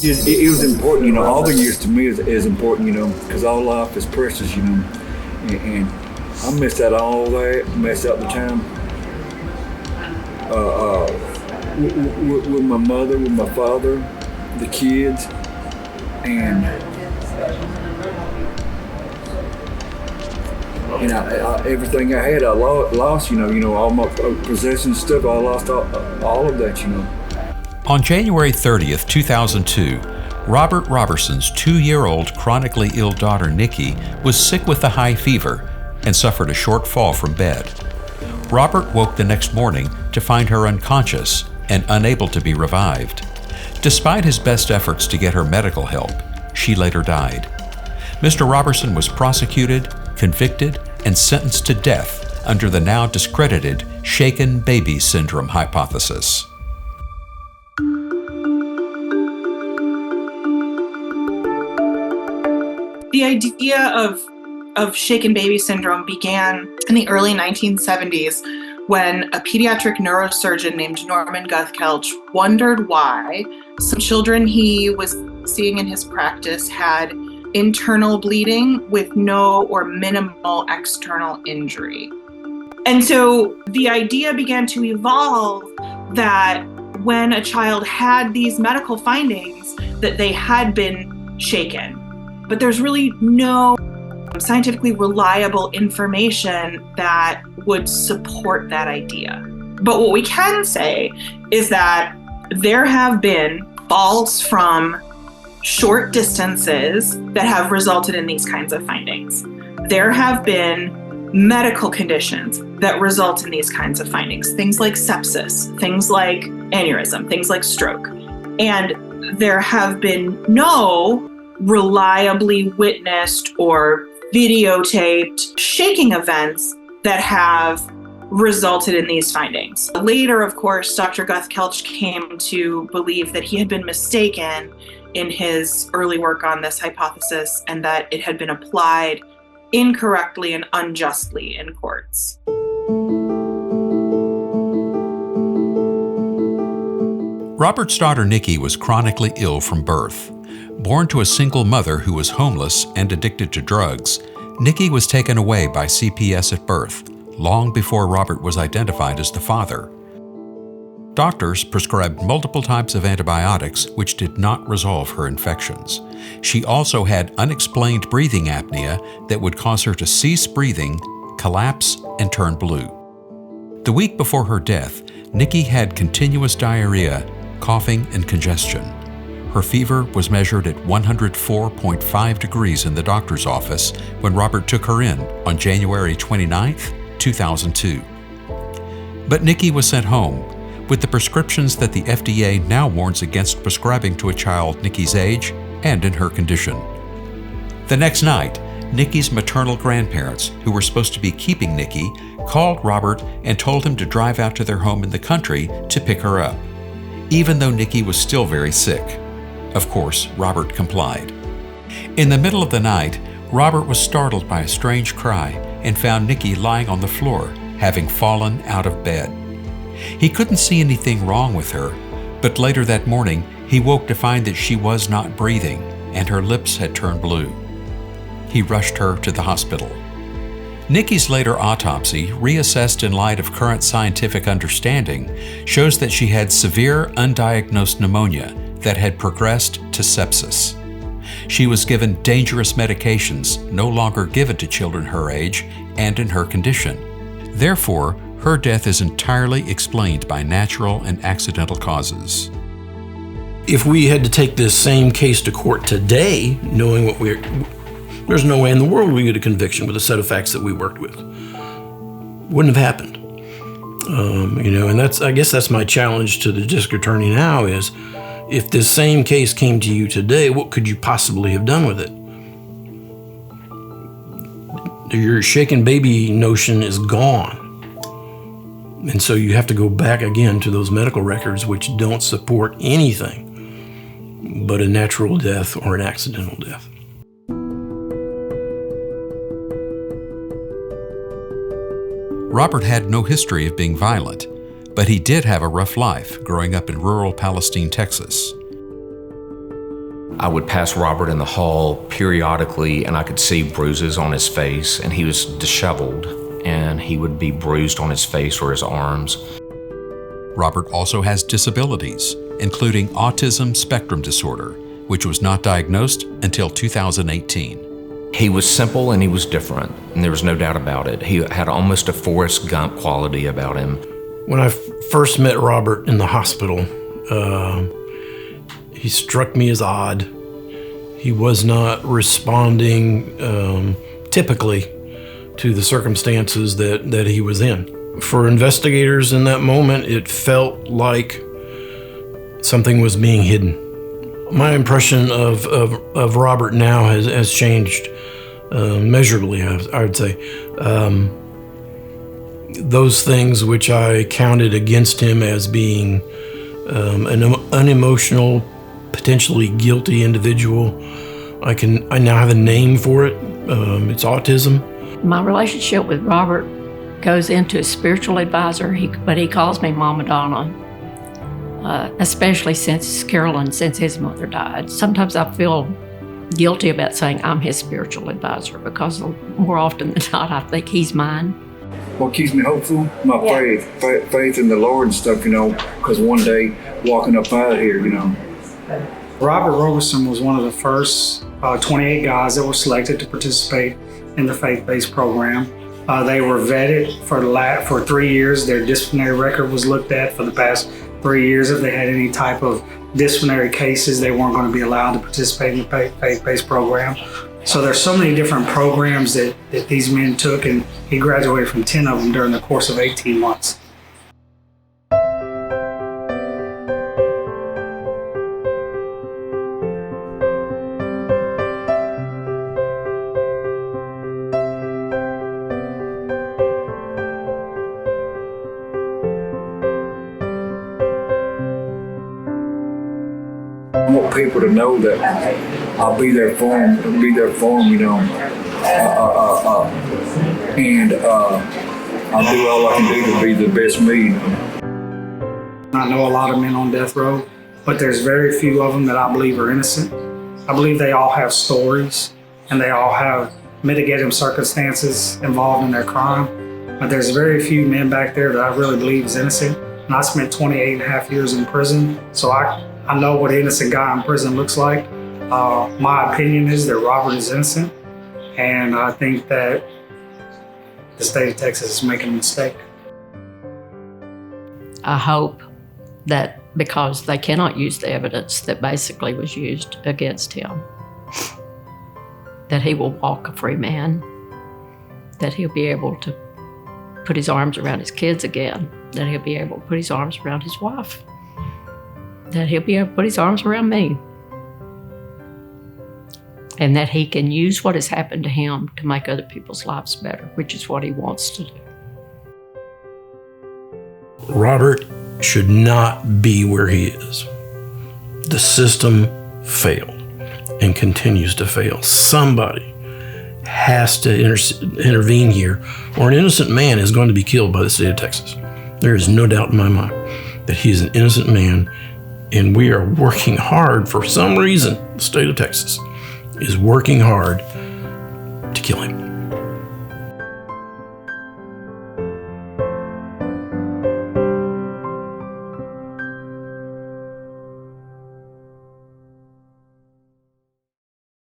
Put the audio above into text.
It was important, all the years to me is important, because all life is precious, and I missed out all that, messed up the time with my mother, with my father, the kids, and everything I had, I lost, all my possessions stuff, I lost all of that, On January 30th, 2002, Robert Roberson's 2-year-old chronically ill daughter, Nikki, was sick with a high fever and suffered a short fall from bed. Robert woke the next morning to find her unconscious and unable to be revived. Despite his best efforts to get her medical help, she later died. Mr. Roberson was prosecuted, convicted, and sentenced to death under the now discredited shaken baby syndrome hypothesis. The idea of shaken baby syndrome began in the early 1970s when a pediatric neurosurgeon named Norman Guthkelch wondered why some children he was seeing in his practice had internal bleeding with no or minimal external injury. And so the idea began to evolve that when a child had these medical findings, that they had been shaken. But there's really no scientifically reliable information that would support that idea. But what we can say is that there have been falls from short distances that have resulted in these kinds of findings. There have been medical conditions that result in these kinds of findings, things like sepsis, things like aneurysm, things like stroke. And there have been no reliably witnessed or videotaped shaking events that have resulted in these findings. Later, of course, Dr. Guthkelch came to believe that he had been mistaken in his early work on this hypothesis and that it had been applied incorrectly and unjustly in courts. Robert's daughter Nikki was chronically ill from birth. Born to a single mother who was homeless and addicted to drugs, Nikki was taken away by CPS at birth, long before Robert was identified as the father. Doctors prescribed multiple types of antibiotics which did not resolve her infections. She also had unexplained breathing apnea that would cause her to cease breathing, collapse, and turn blue. The week before her death, Nikki had continuous diarrhea, coughing, and congestion. Her fever was measured at 104.5 degrees in the doctor's office when Robert took her in on January 29, 2002. But Nikki was sent home with the prescriptions that the FDA now warns against prescribing to a child Nikki's age and in her condition. The next night, Nikki's maternal grandparents, who were supposed to be keeping Nikki, called Robert and told him to drive out to their home in the country to pick her up, even though Nikki was still very sick. Of course, Robert complied. In the middle of the night, Robert was startled by a strange cry and found Nikki lying on the floor, having fallen out of bed. He couldn't see anything wrong with her, but later that morning, he woke to find that she was not breathing and her lips had turned blue. He rushed her to the hospital. Nikki's later autopsy, reassessed in light of current scientific understanding, shows that she had severe undiagnosed pneumonia that had progressed to sepsis. She was given dangerous medications no longer given to children her age and in her condition. Therefore, her death is entirely explained by natural and accidental causes. If we had to take this same case to court today, knowing what there's no way in the world we get a conviction with a set of facts that we worked with. Wouldn't have happened. And I guess that's my challenge to the district attorney now is, if this same case came to you today, what could you possibly have done with it? Your shaken baby notion is gone. And so you have to go back again to those medical records which don't support anything but a natural death or an accidental death. Robert had no history of being violent, but he did have a rough life growing up in rural Palestine, Texas. I would pass Robert in the hall periodically, and I could see bruises on his face, and he was disheveled, and he would be bruised on his face or his arms. Robert also has disabilities, including autism spectrum disorder, which was not diagnosed until 2018. He was simple and he was different, and there was no doubt about it. He had almost a Forrest Gump quality about him. When I first met Robert in the hospital, he struck me as odd. He was not responding typically to the circumstances that he was in. For investigators in that moment, it felt like something was being hidden. My impression of Robert now has changed measurably, I would say. Those things which I counted against him as being an unemotional, potentially guilty individual, I now have a name for it. It's autism. My relationship with Robert goes into a spiritual advisor, but he calls me Mama Donna, especially since his mother died. Sometimes I feel guilty about saying I'm his spiritual advisor because more often than not, I think he's mine. What keeps me hopeful? My faith in the Lord and stuff, because one day walking up out of here, Robert Roberson was one of the first 28 guys that were selected to participate in the faith-based program. They were vetted for 3 years. Their disciplinary record was looked at for the past 3 years. If they had any type of disciplinary cases, they weren't going to be allowed to participate in the faith-based program. So there's so many different programs that these men took, and he graduated from 10 of them during the course of 18 months. I want people to know that I'll be there for them, and I'll do all I can do to be the best me. I know a lot of men on death row, but there's very few of them that I believe are innocent. I believe they all have stories, and they all have mitigating circumstances involved in their crime, but there's very few men back there that I really believe is innocent. And I spent 28 and a half years in prison, so I know what an innocent guy in prison looks like. My opinion is that Robert is innocent, and I think that the state of Texas is making a mistake. I hope that because they cannot use the evidence that basically was used against him, that he will walk a free man, that he'll be able to put his arms around his kids again, that he'll be able to put his arms around his wife, that he'll be able to put his arms around me, and that he can use what has happened to him to make other people's lives better, which is what he wants to do. Robert should not be where he is. The system failed and continues to fail. Somebody has to intervene here, or an innocent man is going to be killed by the state of Texas. There is no doubt in my mind that he is an innocent man, and we are working hard. For some reason, the state of Texas is working hard to kill him.